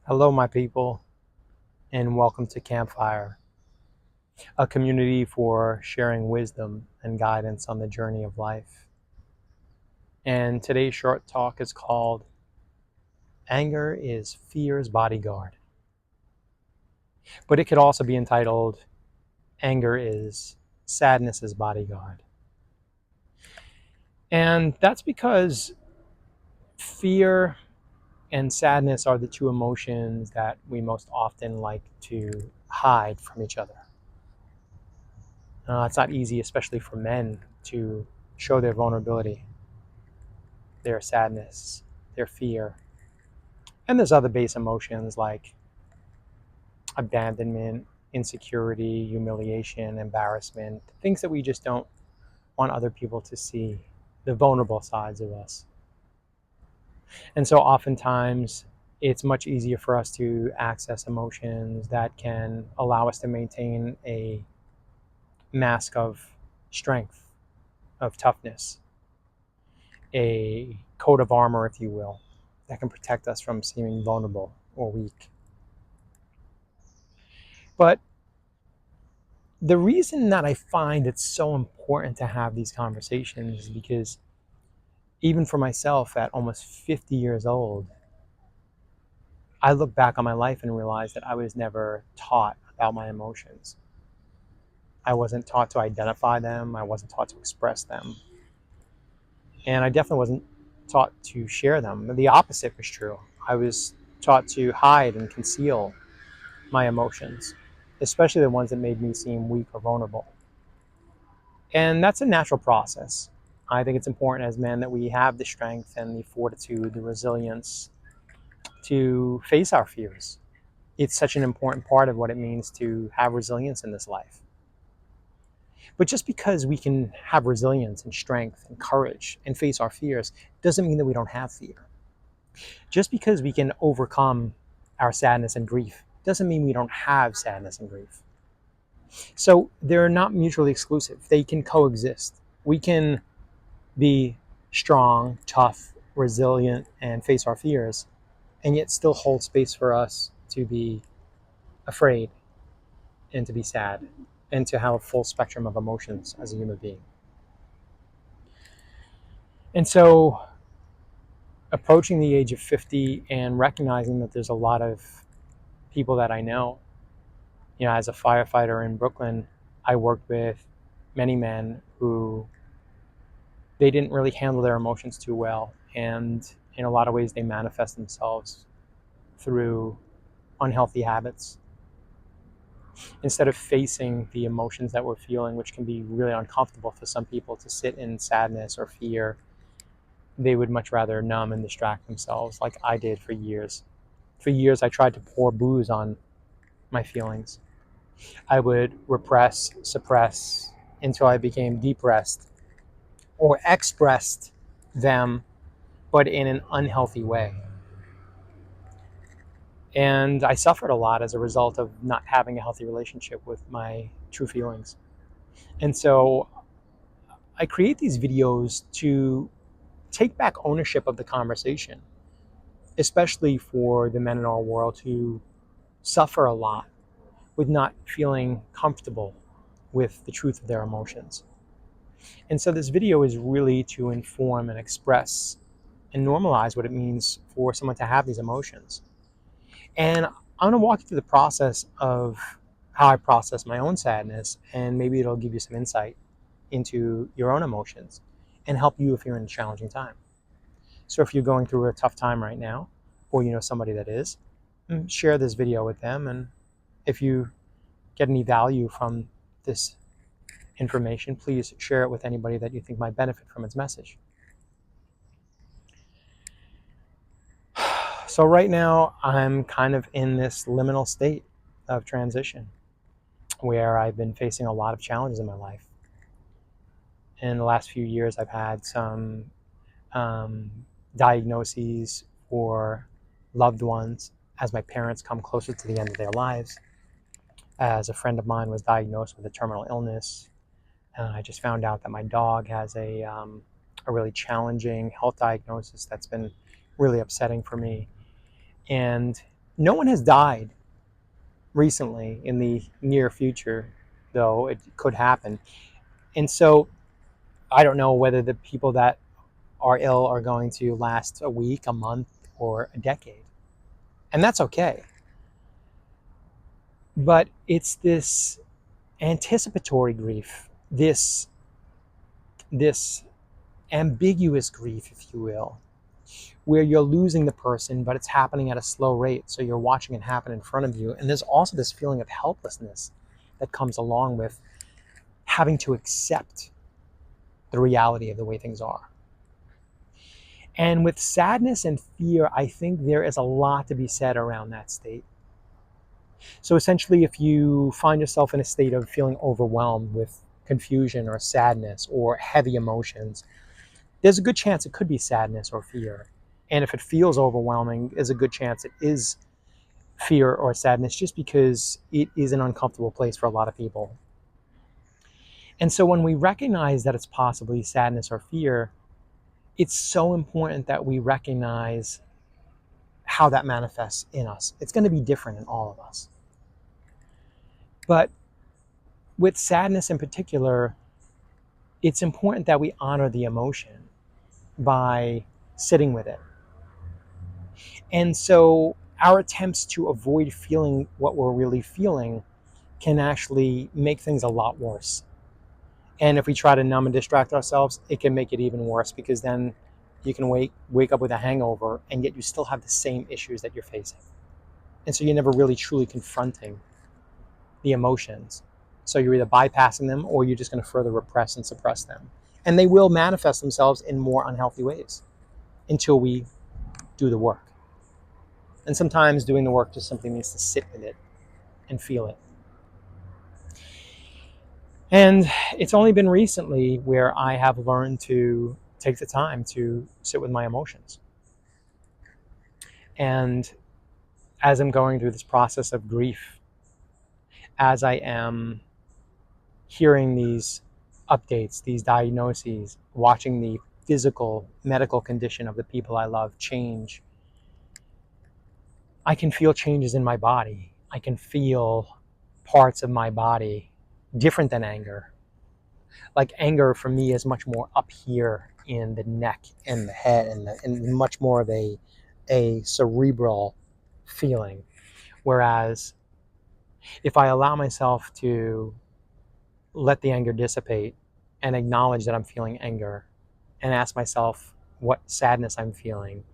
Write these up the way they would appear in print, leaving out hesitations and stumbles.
Hello, my people, and welcome to Campfire, a community for sharing wisdom and guidance on the journey of life. And today's short talk is called Anger is Fear's Bodyguard. But it could also be entitled Anger is Sadness's Bodyguard. And that's because fear and sadness are the two emotions that we most often like to hide from each other. It's not easy, especially for men, to show their vulnerability, their sadness, their fear. And there's other base emotions like abandonment, insecurity, humiliation, embarrassment, things that we just don't want other people to see, the vulnerable sides of us. And so oftentimes it's much easier for us to access emotions that can allow us to maintain a mask of strength, of toughness, a coat of armor, if you will, that can protect us from seeming vulnerable or weak. But the reason that I find it's so important to have these conversations is because even for myself at almost 50 years old, I look back on my life and realize that I was never taught about my emotions. I wasn't taught to identify them. I wasn't taught to express them. And I definitely wasn't taught to share them. The opposite was true. I was taught to hide and conceal my emotions, especially the ones that made me seem weak or vulnerable. And that's a natural process. I think it's important as men that we have the strength and the fortitude, the resilience to face our fears. It's such an important part of what it means to have resilience in this life. But just because we can have resilience and strength and courage and face our fears doesn't mean that we don't have fear. Just because we can overcome our sadness and grief doesn't mean we don't have sadness and grief. So they're not mutually exclusive. They can coexist. We can be strong, tough, resilient, and face our fears, and yet still hold space for us to be afraid and to be sad and to have a full spectrum of emotions as a human being. And so approaching the age of 50 and recognizing that there's a lot of people that I know, as a firefighter in Brooklyn, I worked with many men who they didn't really handle their emotions too well. And in a lot of ways, they manifest themselves through unhealthy habits. Instead of facing the emotions that we're feeling, which can be really uncomfortable for some people to sit in sadness or fear, they would much rather numb and distract themselves, like I did for years. For years, I tried to pour booze on my feelings. I would repress, suppress until I became depressed or expressed them, but in an unhealthy way. And I suffered a lot as a result of not having a healthy relationship with my true feelings. And so I create these videos to take back ownership of the conversation, especially for the men in our world who suffer a lot with not feeling comfortable with the truth of their emotions. And so this video is really to inform and express and normalize what it means for someone to have these emotions. And I'm going to walk you through the process of how I process my own sadness, and maybe it'll give you some insight into your own emotions and help you if you're in a challenging time. So if you're going through a tough time right now, or you know somebody that is, share this video with them. And if you get any value from this information, please share it with anybody that you think might benefit from its message. So right now, I'm kind of in this liminal state of transition where I've been facing a lot of challenges in my life. In the last few years, I've had some diagnoses for loved ones as my parents come closer to the end of their lives. As a friend of mine was diagnosed with a terminal illness, I just found out that my dog has a really challenging health diagnosis that's been really upsetting for me. And No one has died recently in the near future, though it could happen. And so I don't know whether the people that are ill are going to last a week, a month, or a decade. And that's okay. But it's this anticipatory grief, this ambiguous grief, if you will, where you're losing the person, but it's happening at a slow rate. So you're watching it happen in front of you. And there's also this feeling of helplessness that comes along with having to accept the reality of the way things are. And with sadness and fear, I think there is a lot to be said around that state. So essentially, if you find yourself in a state of feeling overwhelmed with confusion or sadness or heavy emotions, there's a good chance it could be sadness or fear. And if it feels overwhelming, there's a good chance it is fear or sadness, just because it is an uncomfortable place for a lot of people. And so when we recognize that it's possibly sadness or fear, it's so important that we recognize how that manifests in us. It's going to be different in all of us. But with sadness in particular, it's important that we honor the emotion by sitting with it. And so our attempts to avoid feeling what we're really feeling can actually make things a lot worse. And if we try to numb and distract ourselves, it can make it even worse, because then you can wake up with a hangover, and yet you still have the same issues that you're facing. And so you're never really truly confronting the emotions. So you're either bypassing them, or you're just going to further repress and suppress them. And they will manifest themselves in more unhealthy ways until we do the work. And sometimes doing the work just simply means to sit with it and feel it. And it's only been recently where I have learned to take the time to sit with my emotions. And as I'm going through this process of grief, as I am hearing these updates, these diagnoses, watching the physical, medical condition of the people I love change, I can feel changes in my body. I can feel parts of my body different than anger. Like anger for me is much more up here in the neck and the head, and much more of a cerebral feeling. Whereas if I allow myself to let the anger dissipate and acknowledge that I'm feeling anger and ask myself what sadness I'm feeling,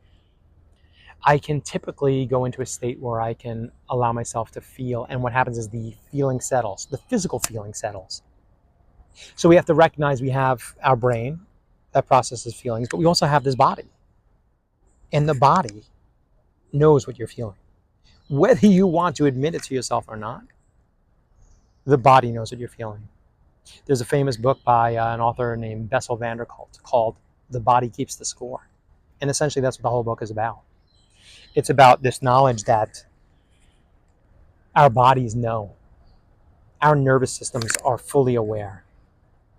I can typically go into a state where I can allow myself to feel. And what happens is the feeling settles, the physical feeling settles. So we have to recognize we have our brain that processes feelings, but we also have this body. And the body knows what you're feeling. Whether you want to admit it to yourself or not, the body knows what you're feeling. There's a famous book by an author named Bessel van der Kolk called The Body Keeps the Score. And essentially that's what the whole book is about. It's about this knowledge that our bodies know. Our nervous systems are fully aware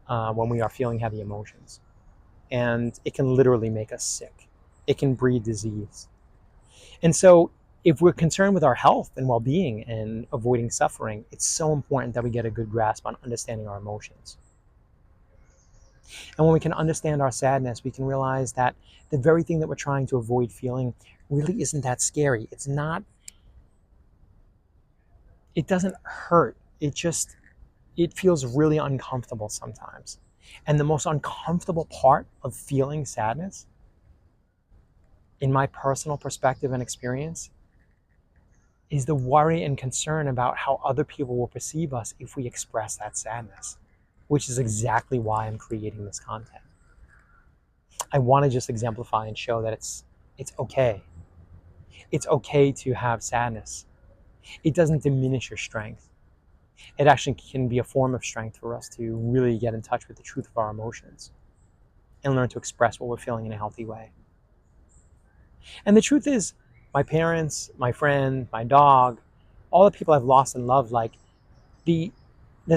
when we are feeling heavy emotions. And it can literally make us sick. It can breed disease. And so if we're concerned with our health and well-being and avoiding suffering, it's so important that we get a good grasp on understanding our emotions. And when we can understand our sadness, we can realize that the very thing that we're trying to avoid feeling really isn't that scary. It's not, it doesn't hurt. It feels really uncomfortable sometimes. And the most uncomfortable part of feeling sadness, in my personal perspective and experience, is the worry and concern about how other people will perceive us if we express that sadness, which is exactly why I'm creating this content. I want to just exemplify and show that it's okay. It's okay to have sadness. It doesn't diminish your strength. It actually can be a form of strength for us to really get in touch with the truth of our emotions and learn to express what we're feeling in a healthy way. And the truth is, my parents, my friend, my dog, all the people I've lost and loved, like the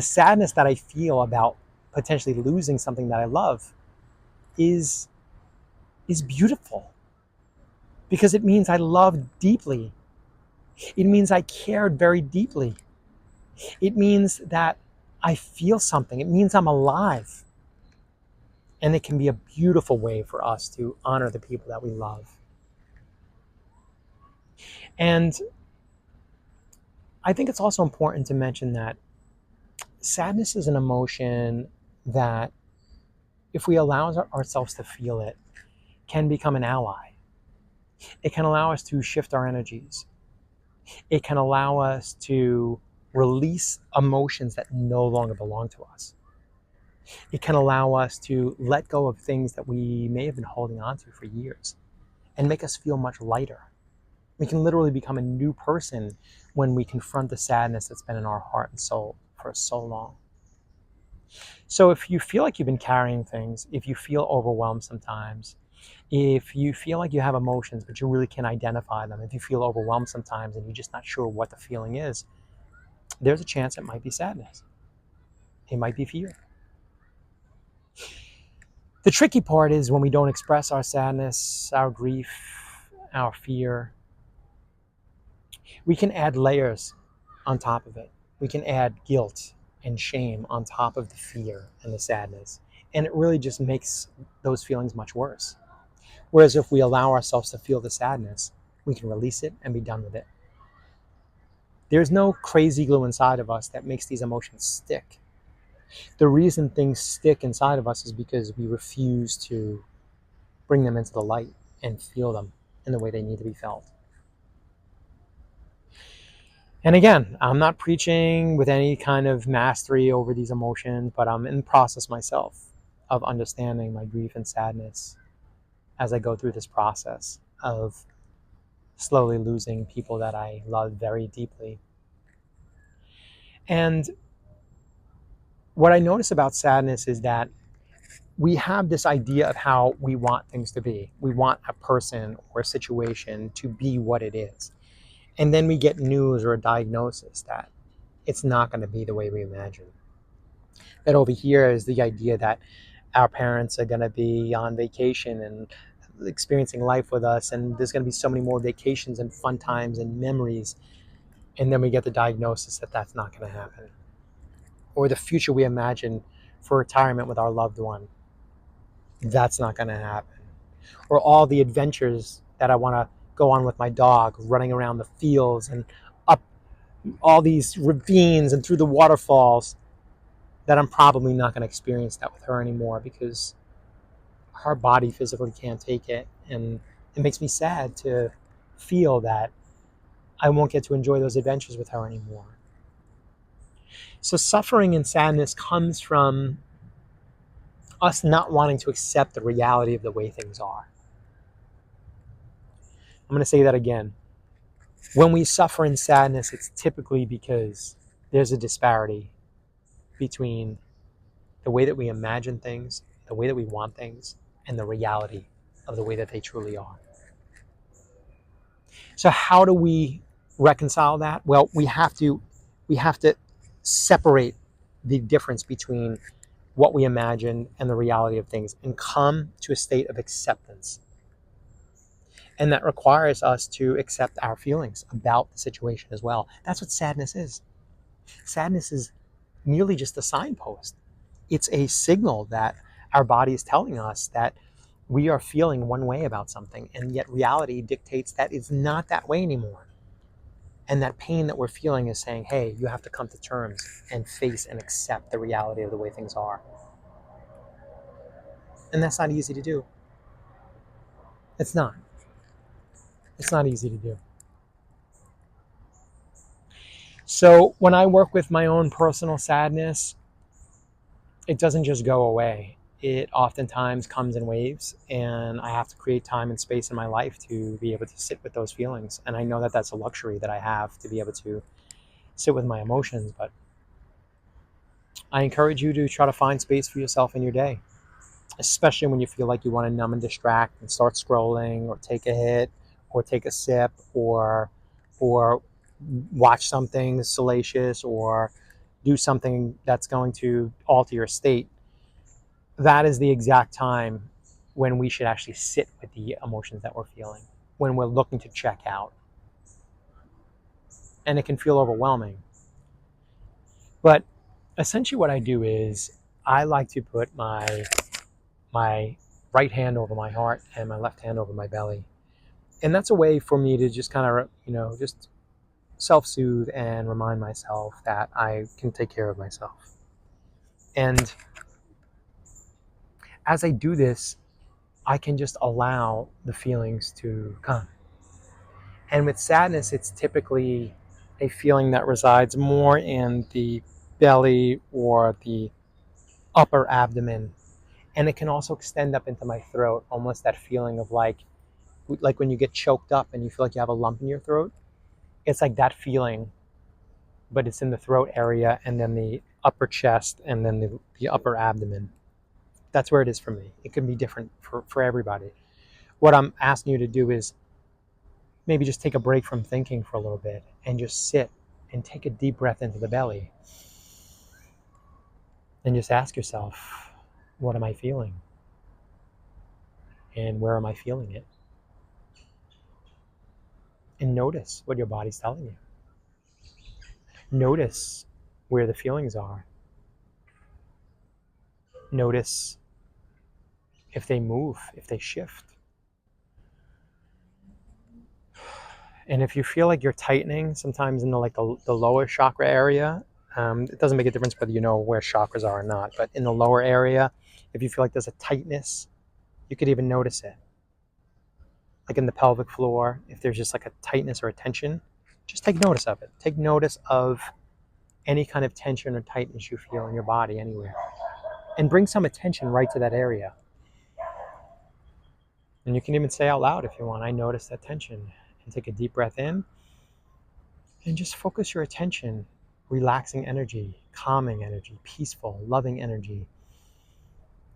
sadness that I feel about potentially losing something that I love is beautiful, because it means I love deeply It means I cared very deeply. It means that I feel something. It means I'm alive. And it can be a beautiful way for us to honor the people that we love. And I think it's also important to mention that sadness is an emotion that, if we allow ourselves to feel it, can become an ally. It can allow us to shift our energies. It can allow us to release emotions that no longer belong to us. It can allow us to let go of things that we may have been holding on to for years and make us feel much lighter. We can literally become a new person when we confront the sadness that's been in our heart and soul for so long. So if you feel like you've been carrying things, if you feel overwhelmed sometimes, if you feel like you have emotions but you really can't identify them, if you feel overwhelmed sometimes and you're just not sure what the feeling is, there's a chance it might be sadness. It might be fear. The tricky part is when we don't express our sadness, our grief, our fear, we can add layers on top of it. We can add guilt and shame on top of the fear and the sadness. And it really just makes those feelings much worse. Whereas if we allow ourselves to feel the sadness, we can release it and be done with it. There's no crazy glue inside of us that makes these emotions stick. The reason things stick inside of us is because we refuse to bring them into the light and feel them in the way they need to be felt. And again, I'm not preaching with any kind of mastery over these emotions, but I'm in the process myself of understanding my grief and sadness as I go through this process of slowly losing people that I love very deeply. And what I notice about sadness is that we have this idea of how we want things to be. We want a person or a situation to be what it is. And then we get news or a diagnosis that it's not going to be the way we imagine. That over here is the idea that our parents are going to be on vacation and experiencing life with us, and there's going to be so many more vacations and fun times and memories. And then we get the diagnosis that that's not going to happen. Or the future we imagine for retirement with our loved one, that's not going to happen. Or all the adventures that I want to go on with my dog, running around the fields and up all these ravines and through the waterfalls, that I'm probably not going to experience that with her anymore because her body physically can't take it. And it makes me sad to feel that I won't get to enjoy those adventures with her anymore. So suffering and sadness comes from us not wanting to accept the reality of the way things are. I'm going to say that again. When we suffer in sadness, it's typically because there's a disparity between the way that we imagine things, the way that we want things, and the reality of the way that they truly are. So how do we reconcile that? Well, we have to separate the difference between what we imagine and the reality of things and come to a state of acceptance. And that requires us to accept our feelings about the situation as well. That's what sadness is. Sadness is merely just a signpost. It's a signal that our body is telling us that we are feeling one way about something, and yet reality dictates that it's not that way anymore. And that pain that we're feeling is saying, hey, you have to come to terms and face and accept the reality of the way things are. And that's not easy to do. It's not. It's not easy to do. So when I work with my own personal sadness, it doesn't just go away. It oftentimes comes in waves, and I have to create time and space in my life to be able to sit with those feelings. And I know that that's a luxury that I have, to be able to sit with my emotions. But I encourage you to try to find space for yourself in your day, especially when you feel like you want to numb and distract and start scrolling or take a hit or take a sip or watch something salacious or do something that's going to alter your state. That is the exact time when we should actually sit with the emotions that we're feeling, when we're looking to check out. and it can feel overwhelming. But essentially what I do is I like to put my right hand over my heart and my left hand over my belly. And that's a way for me to just kind of, just self-soothe and remind myself that I can take care of myself. And as I do this, I can just allow the feelings to come. And with sadness, it's typically a feeling that resides more in the belly or the upper abdomen. And it can also extend up into my throat, almost that feeling of like when you get choked up and you feel like you have a lump in your throat. It's like that feeling, but it's in the throat area and then the upper chest and then the upper abdomen. That's where it is for me. It can be different for everybody. What I'm asking you to do is maybe just take a break from thinking for a little bit and just sit and take a deep breath into the belly and just ask yourself, what am I feeling? And where am I feeling it? And notice what your body's telling you. Notice where the feelings are. Notice if they move, if they shift. And if you feel like you're tightening, sometimes in the lower chakra area, it doesn't make a difference whether you know where chakras are or not, but in the lower area, if you feel like there's a tightness, you could even notice it. Like in the pelvic floor, if there's just like a tightness or a tension, just take notice of it. Take notice of any kind of tension or tightness you feel in your body anywhere. And bring some attention right to that area. And you can even say out loud if you want, I notice that tension. And take a deep breath in and just focus your attention, relaxing energy, calming energy, peaceful, loving energy.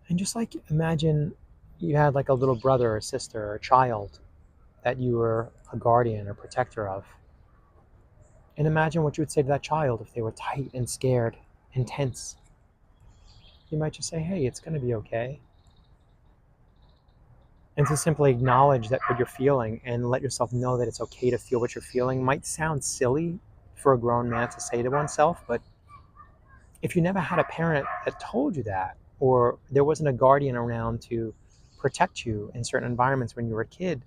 And just like imagine you had like a little brother or sister or a child that you were a guardian or protector of. And imagine what you would say to that child if they were tight and scared and tense. You might just say, hey, it's going to be okay. And to simply acknowledge that what you're feeling and let yourself know that it's okay to feel what you're feeling might sound silly for a grown man to say to oneself, but if you never had a parent that told you that, or there wasn't a guardian around to protect you in certain environments when you were a kid,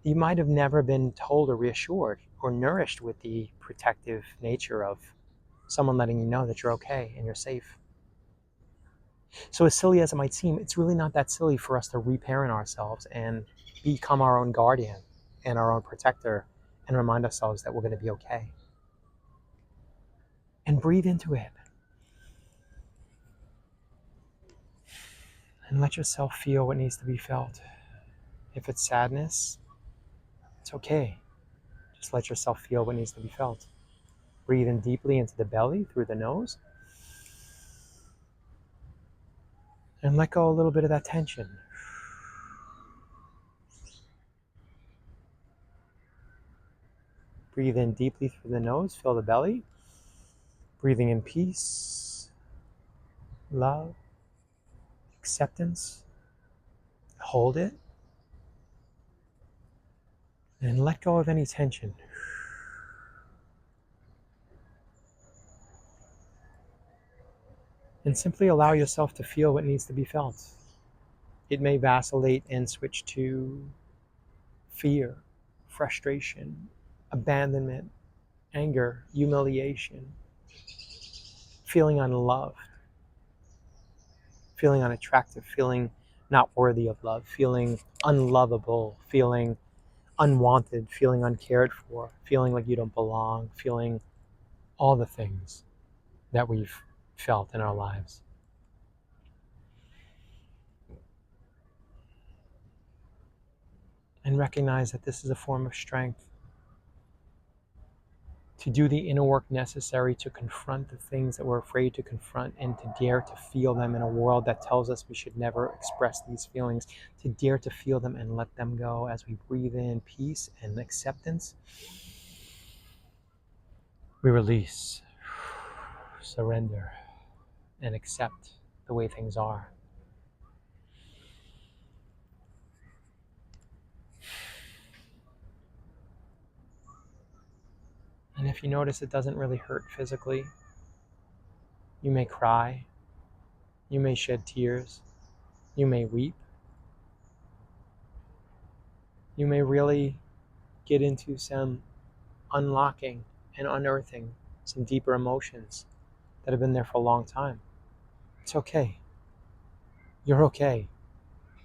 you might have never been told or reassured or nourished with the protective nature of someone letting you know that you're okay and you're safe. So as silly as it might seem, it's really not that silly for us to reparent ourselves and become our own guardian and our own protector and remind ourselves that we're going to be okay. And breathe into it. And let yourself feel what needs to be felt. If it's sadness, it's okay. Just let yourself feel what needs to be felt. Breathe in deeply into the belly through the nose. And let go a little bit of that tension. Breathe in deeply through the nose, fill the belly. Breathing in peace, love, acceptance. Hold it. And let go of any tension. And simply allow yourself to feel what needs to be felt. It may vacillate and switch to fear, frustration, abandonment, anger, humiliation, feeling unloved, feeling unattractive, feeling not worthy of love, feeling unlovable, feeling unwanted, feeling uncared for, feeling like you don't belong, feeling all the things that we've felt in our lives. And recognize that this is a form of strength to do the inner work necessary to confront the things that we're afraid to confront and to dare to feel them in a world that tells us we should never express these feelings, to dare to feel them and let them go as we breathe in peace and acceptance. We release, surrender, and accept the way things are. And And if you notice it doesn't really hurt physically, you may cry, you may shed tears, you may weep, you may really get into some unlocking and unearthing some deeper emotions that have been there for a long time. It's okay. You're okay.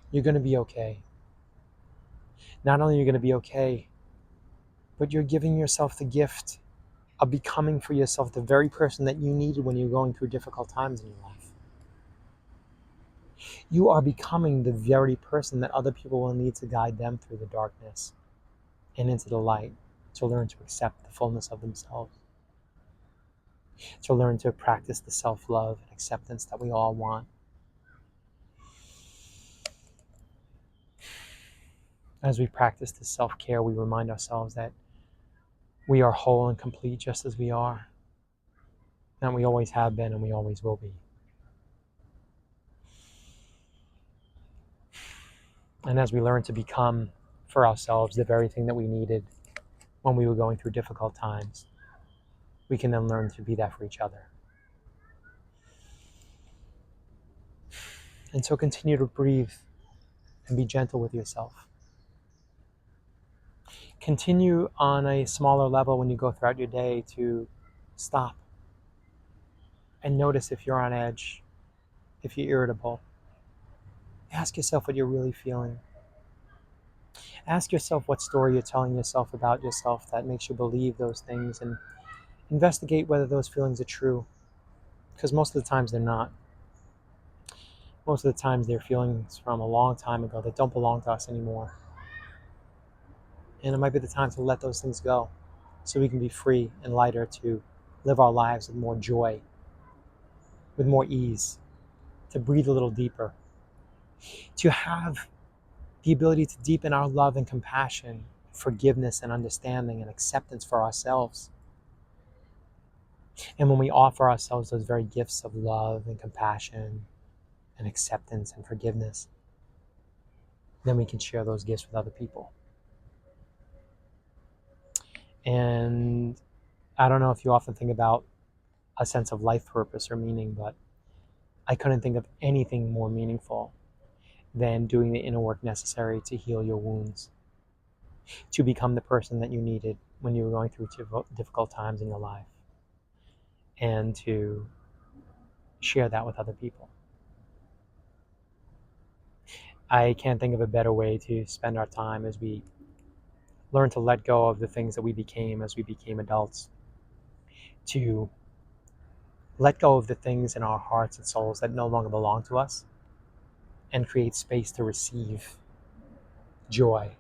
You're going to be okay. Not only are you going to be okay, but you're giving yourself the gift of becoming for yourself the very person that you needed when you're going through difficult times in your life. You are becoming the very person that other people will need to guide them through the darkness and into the light, to learn to accept the fullness of themselves, to learn to practice the self-love and acceptance that we all want. As we practice this self-care, we remind ourselves that we are whole and complete just as we are, that we always have been and we always will be. And as we learn to become for ourselves the very thing that we needed when we were going through difficult times, we can then learn to be that for each other. And so continue to breathe and be gentle with yourself. Continue on a smaller level when you go throughout your day to stop and notice if you're on edge, if you're irritable. Ask yourself what you're really feeling. Ask yourself what story you're telling yourself about yourself that makes you believe those things, and investigate whether those feelings are true, because most of the times they're not. Most of the times they're feelings from a long time ago that don't belong to us anymore. And it might be the time to let those things go so we can be free and lighter to live our lives with more joy, with more ease, to breathe a little deeper, to have the ability to deepen our love and compassion, forgiveness and understanding and acceptance for ourselves. And when we offer ourselves those very gifts of love and compassion and acceptance and forgiveness, then we can share those gifts with other people. And I don't know if you often think about a sense of life purpose or meaning, but I couldn't think of anything more meaningful than doing the inner work necessary to heal your wounds, to become the person that you needed when you were going through difficult times in your life, and to share that with other people. I can't think of a better way to spend our time as we learn to let go of the things that we became as we became adults, to let go of the things in our hearts and souls that no longer belong to us, and create space to receive joy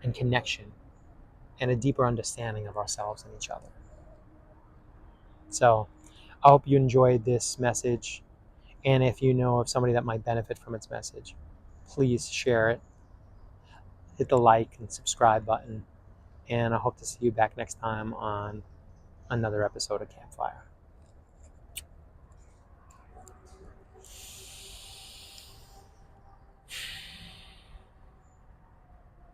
and connection and a deeper understanding of ourselves and each other. So I hope you enjoyed this message, and if you know of somebody that might benefit from its message, please share it, hit the like and subscribe button, and I hope to see you back next time on another episode of Campfire.